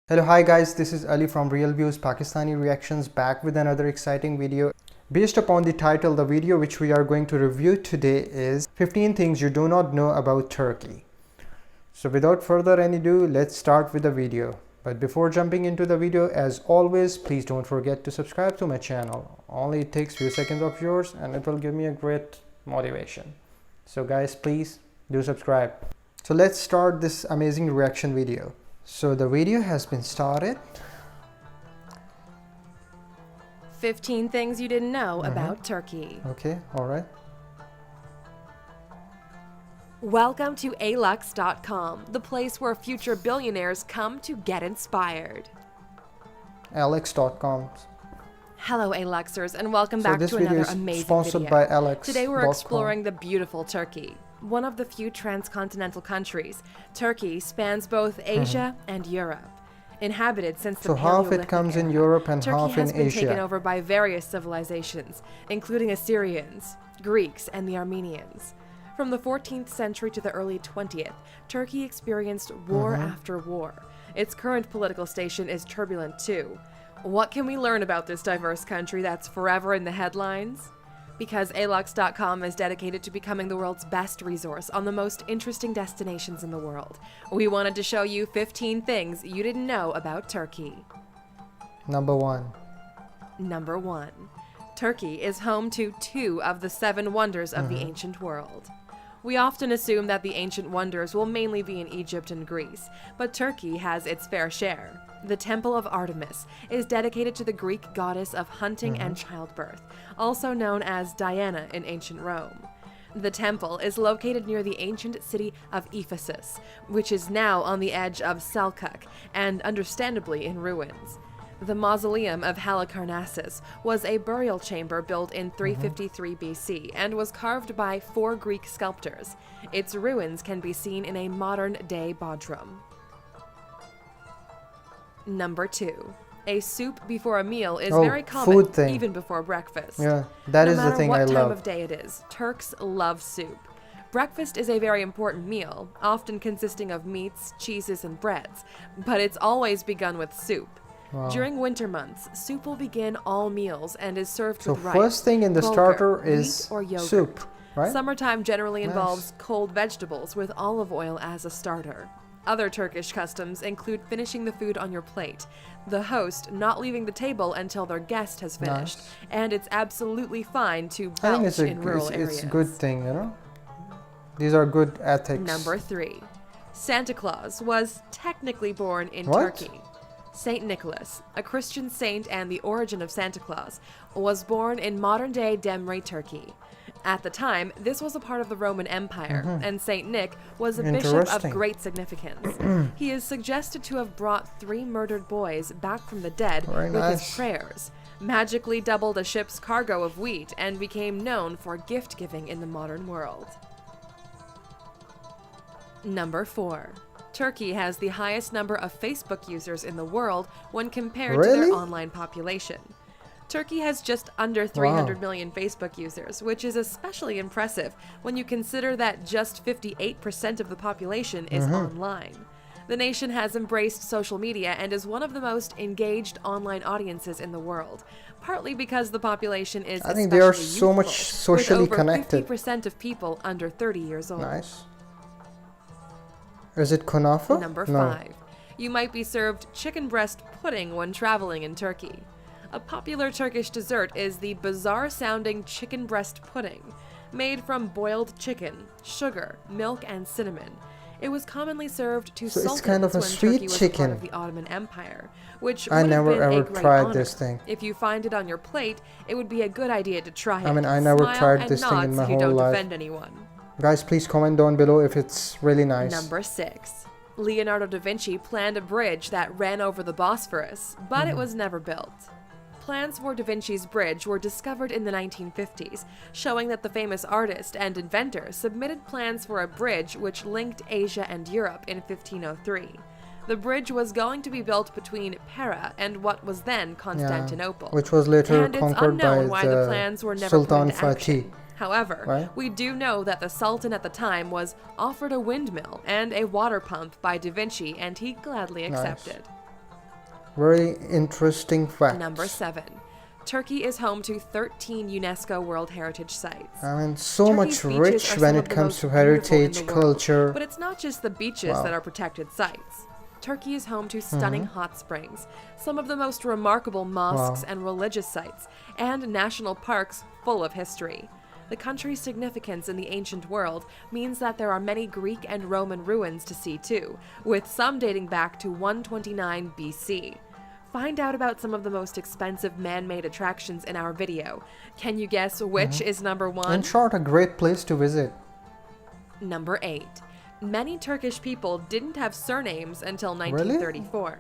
Hello, hi guys, this is Ali from Real Views Pakistani Reactions, back with another exciting video. Based upon the title, the video which we are going to review today is 15 things you do not know about Turkey. So without further ado, let's start with the video. But before jumping into the video, as always, please don't forget to subscribe to my channel. Only it takes few seconds of yours and it will give me a great motivation. So guys, please do subscribe. So let's start this amazing reaction video. So the video has been started. 15 things you didn't know about Turkey. Okay, all right. Welcome to alux.com, the place where future billionaires come to get inspired. Alex.com. Hello Aluxers, and welcome So back this to video another is amazing sponsored video. by Alex. Today we're exploring the beautiful Turkey. One of the few transcontinental countries, Turkey spans both Asia and Europe. Inhabited since the So half Paleolithic it comes in era, Europe and Turkey half in has been taken Asia. over by various civilizations, including Assyrians, Greeks, and the Armenians. From the 14th century to the early 20th, Turkey experienced war after war. Its current political station is turbulent too. What can we learn about this diverse country that's forever in the headlines? Because alux.com is dedicated to becoming the world's best resource on the most interesting destinations in the world. We wanted to show you 15 things you didn't know about Turkey. Number 1. Number 1. Turkey is home to 2 of the 7 wonders of the ancient world. We often assume that the ancient wonders will mainly be in Egypt and Greece, but Turkey has its fair share. The Temple of Artemis is dedicated to the Greek goddess of hunting and childbirth, also known as Diana in ancient Rome. The temple is located near the ancient city of Ephesus, which is now on the edge of Selkirk and understandably in ruins. The mausoleum of Halicarnassus was a burial chamber built in 353 BC and was carved by 4 Greek sculptors. Its ruins can be seen in a modern-day Bodrum. Number 2. A soup before a meal is very common, even before breakfast. Yeah, that is the thing I love. No matter what time of day it is, Turks love soup. Breakfast is a very important meal, often consisting of meats, cheeses, and breads, but it's always begun with soup. Wow. During winter months, soup will begin all meals and is served with rice. So first thing in the bulgur, starter is wheat, or yogurt. soup, right? Summertime generally involves cold vegetables with olive oil as a starter. Other Turkish customs include finishing the food on your plate, the host not leaving the table until their guest has finished, and it's absolutely fine to belch in rural areas. It's a good thing, you know? These are good ethics. Number 3. Santa Claus was technically born in What? Turkey. Saint Nicholas, a Christian saint and the origin of Santa Claus, was born in modern-day Demre, Turkey. At the time, this was a part of the Roman Empire, and Saint Nick was a bishop of great significance. He is suggested to have brought 3 murdered boys back from the dead with his prayers, magically doubled a ship's cargo of wheat, and became known for gift-giving in the modern world. Number 4. Turkey has the highest number of Facebook users in the world when compared to their online population. Turkey has just under 300 million Facebook users, which is especially impressive when you consider that just 58% of the population is online. The nation has embraced social media and is one of the most engaged online audiences in the world, partly because the population is I think they are so much socially with over connected. 50% of people under 30 years old. Nice. Is it kunafa? Number 5. You might be served chicken breast pudding when traveling in Turkey. A popular Turkish dessert is the bizarre-sounding chicken breast pudding, made from boiled chicken, sugar, milk, and cinnamon. It was commonly served to sultans it's kind of a when sweet Turkey was chicken. part of the Ottoman Empire, which I would have never been ever a great tried honor. this thing. If you find it on your plate, it would be a good idea to try it. I mean, I never Smile tried and this thing in nod my so you whole don't life. offend anyone. Guys, please comment down below if it's really nice. Number 6. Leonardo da Vinci planned a bridge that ran over the Bosphorus, but it was never built. Plans for Da Vinci's bridge were discovered in the 1950s, showing that the famous artist and inventor submitted plans for a bridge which linked Asia and Europe in 1503. The bridge was going to be built between Pera and what was then Constantinople, which was later and it's conquered by unknown why the plans were never Sultan put into action. Fatih. However, we do know that the Sultan at the time was offered a windmill and a water pump by Da Vinci, and he gladly accepted. Very interesting fact. Number 7. Turkey is home to 13 UNESCO World Heritage Sites. I mean, so Turkey's much beaches rich are when some it of the comes most to beautiful in heritage, the world. culture. But it's not just the beaches Wow. that are protected sites. Turkey is home to stunning hot springs, some of the most remarkable mosques Wow. and religious sites, and national parks full of history. The country's significance in the ancient world means that there are many Greek and Roman ruins to see too, with some dating back to 129 BC. Find out about some of the most expensive man-made attractions in our video. Can you guess which is number 1? In short, a great place to visit. Number 8. Many Turkish people didn't have surnames until 1934.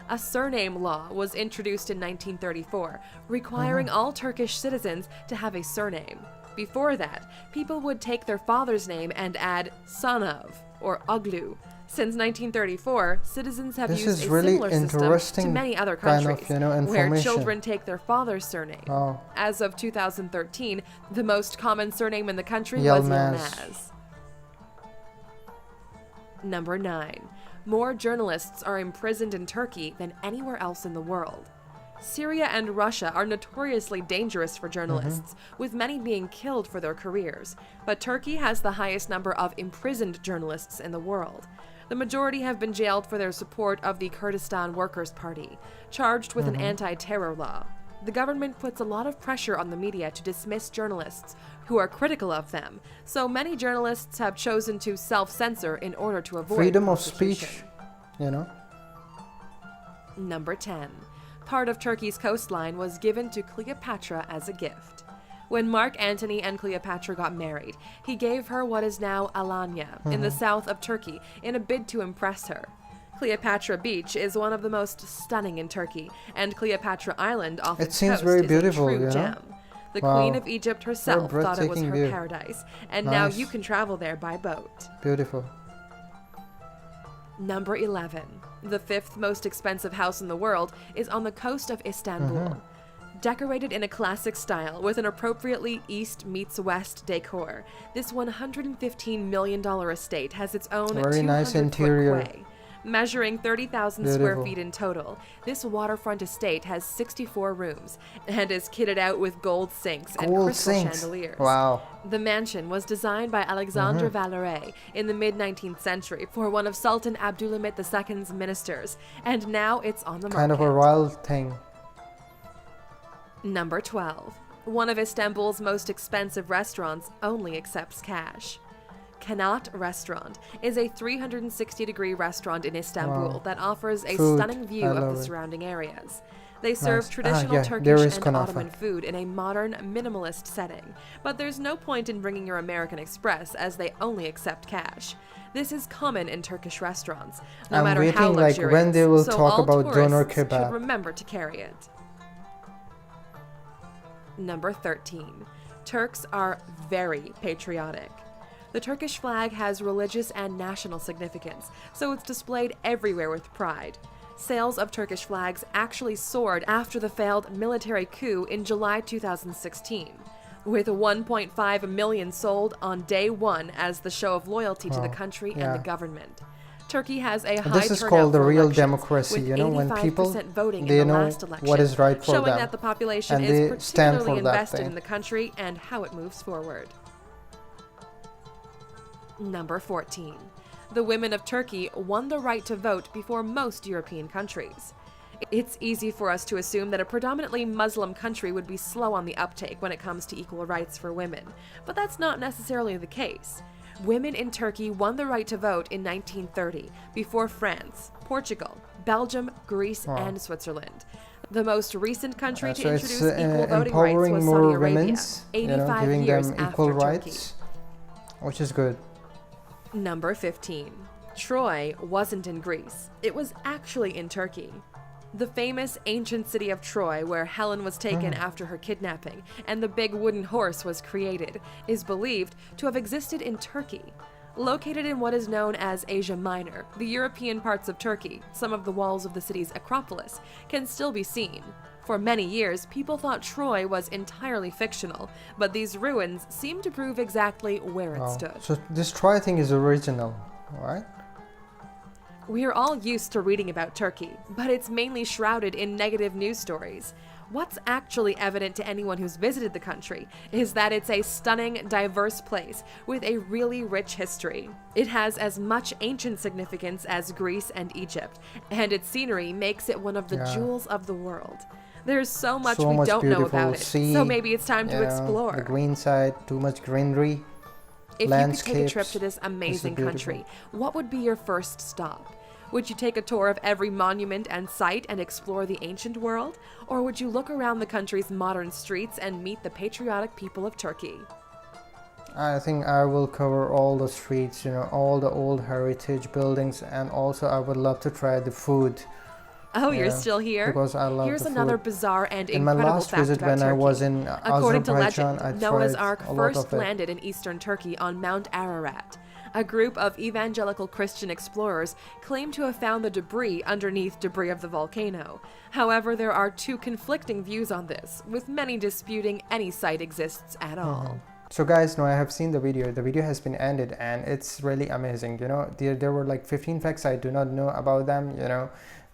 A surname law was introduced in 1934, requiring all Turkish citizens to have a surname. Before that, people would take their father's name and add son of or oglu. Since 1934, citizens have This used is a really similar system to interesting many other kind countries, of, where information. children take their father's surname. Wow. As of 2013, the most common surname in the country was Yilmaz. Yilmaz. Number 9. More journalists are imprisoned in Turkey than anywhere else in the world. Syria and Russia are notoriously dangerous for journalists, with many being killed for their careers. But Turkey has the highest number of imprisoned journalists in the world. The majority have been jailed for their support of the Kurdistan Workers' Party, charged with an anti-terror law. The government puts a lot of pressure on the media to dismiss journalists who are critical of them, so many journalists have chosen to self-censor in order to avoid Freedom of prosecution. speech, Number 10. Part of Turkey's coastline was given to Cleopatra as a gift. When Mark Antony and Cleopatra got married, he gave her what is now Alanya, in the south of Turkey, in a bid to impress her. Cleopatra Beach is one of the most stunning in Turkey, and Cleopatra Island off It its seems coast very is beautiful, a true you know? gem. The Wow. Queen of Egypt herself thought it was breathtaking her view. paradise, and now Nice. you can travel there by boat. Beautiful. Number 11. The 5th most expensive house in the world is on the coast of Istanbul. Decorated in a classic style with an appropriately East meets West decor, this $115 million estate has its own Very nice 200-foot interior. quay. Measuring 30,000 square Beautiful. feet in total, this waterfront estate has 64 rooms and is kitted out with gold sinks and Gold crystal sinks. chandeliers. Wow. The mansion was designed by Alexandre Valoret in the mid-19th century for one of Sultan Abdülhamit II's ministers, and now it's on the market. Kind of a royal thing. Number 12. One of Istanbul's most expensive restaurants only accepts cash. Kanat Restaurant is a 360-degree restaurant in Istanbul Wow. that offers a Food. stunning view I of love the it. surrounding areas. They serve Nice. traditional Yeah, Turkish there is and kunafa. Ottoman food in a modern, minimalist setting, but there's no point in bringing your American Express as they only accept cash. This is common in Turkish restaurants, no I'm matter how waiting, like, luxurious, when they will so talk all about doner tourists kebab. should remember to carry it. Number 13. Turks are very patriotic. The Turkish flag has religious and national significance, so it's displayed everywhere with pride. Sales of Turkish flags actually soared after the failed military coup in July 2016, with 1.5 million sold on day one as the show of loyalty to the Wow. country Yeah. and the government. Turkey has a high This is turnout called the for real elections, democracy, with you know, when 85% people, voting they in the know last election, what is right for showing them, that the population and is they stand particularly for that invested thing. in the country and how it moves forward. Number 14. The women of Turkey won the right to vote before most European countries. It's easy for us to assume that a predominantly Muslim country would be slow on the uptake when it comes to equal rights for women, but that's not necessarily the case. Women in Turkey won the right to vote in 1930, before France, Portugal, Belgium, Greece, Wow. and Switzerland. The most recent country to So it's introduce equal voting rights empowering was more Saudi Arabia, women's, 85 giving years them after equal Turkey. rights, which is good. Number 15. Troy wasn't in Greece. It was actually in Turkey. The famous ancient city of Troy, where Helen was taken after her kidnapping and the big wooden horse was created, is believed to have existed in Turkey. Located in what is known as Asia Minor, the European parts of Turkey, some of the walls of the city's Acropolis, can still be seen. For many years, people thought Troy was entirely fictional, but these ruins seem to prove exactly where it Wow. stood. So this Troy thing is original, right? We are all used to reading about Turkey, but it's mainly shrouded in negative news stories. What's actually evident to anyone who's visited the country is that it's a stunning, diverse place with a really rich history. It has as much ancient significance as Greece and Egypt, and its scenery makes it one of the jewels of the world. There's so much we don't know about it, so maybe it's time to explore. The green side, too much greenery, if you could take a trip to this amazing country, what would be your first stop? Would you take a tour of every monument and site and explore the ancient world? Or would you look around the country's modern streets and meet the patriotic people of Turkey? I think I will cover all the streets, all the old heritage buildings, and also I would love to try the food. Oh, you're still here? Because I love Here's the another food. bizarre and In my incredible last fact visit about when Turkey. I was in According to Azerbaijan, legend, I Noah's tried Ark a lot first of it. landed in eastern Turkey on Mount Ararat. A group of evangelical Christian explorers claim to have found the debris underneath debris of the volcano. However, there are two conflicting views on this, with many disputing any site exists at all. So guys, now I have seen the video. The video has been ended and it's really amazing. There were like 15 facts I do not know about them.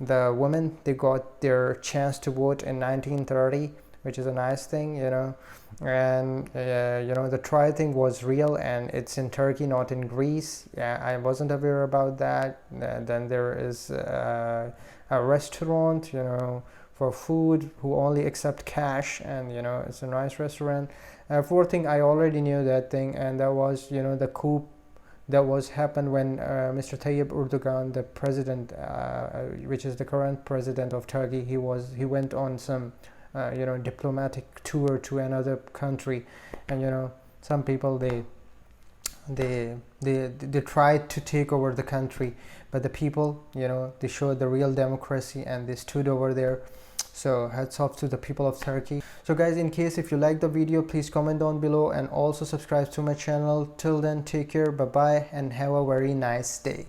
The women, they got their chance to vote in 1930, which is a nice thing, and the trial thing was real and it's in Turkey, not in Greece. I wasn't aware about that. Then there is a restaurant, for food who only accept cash, and it's a nice restaurant. Fourth thing, I already knew that thing, and that was the coup that was happened when Mr. Tayyip Erdoğan, the president, which is the current president of Turkey, he went on some diplomatic tour to another country, and some people they tried to take over the country, but the people they showed the real democracy and they stood over there. So hats off to the people of Turkey. So guys, in case if you like the video, please comment down below and also subscribe to my channel. Till then, take care, bye bye, and have a very nice day.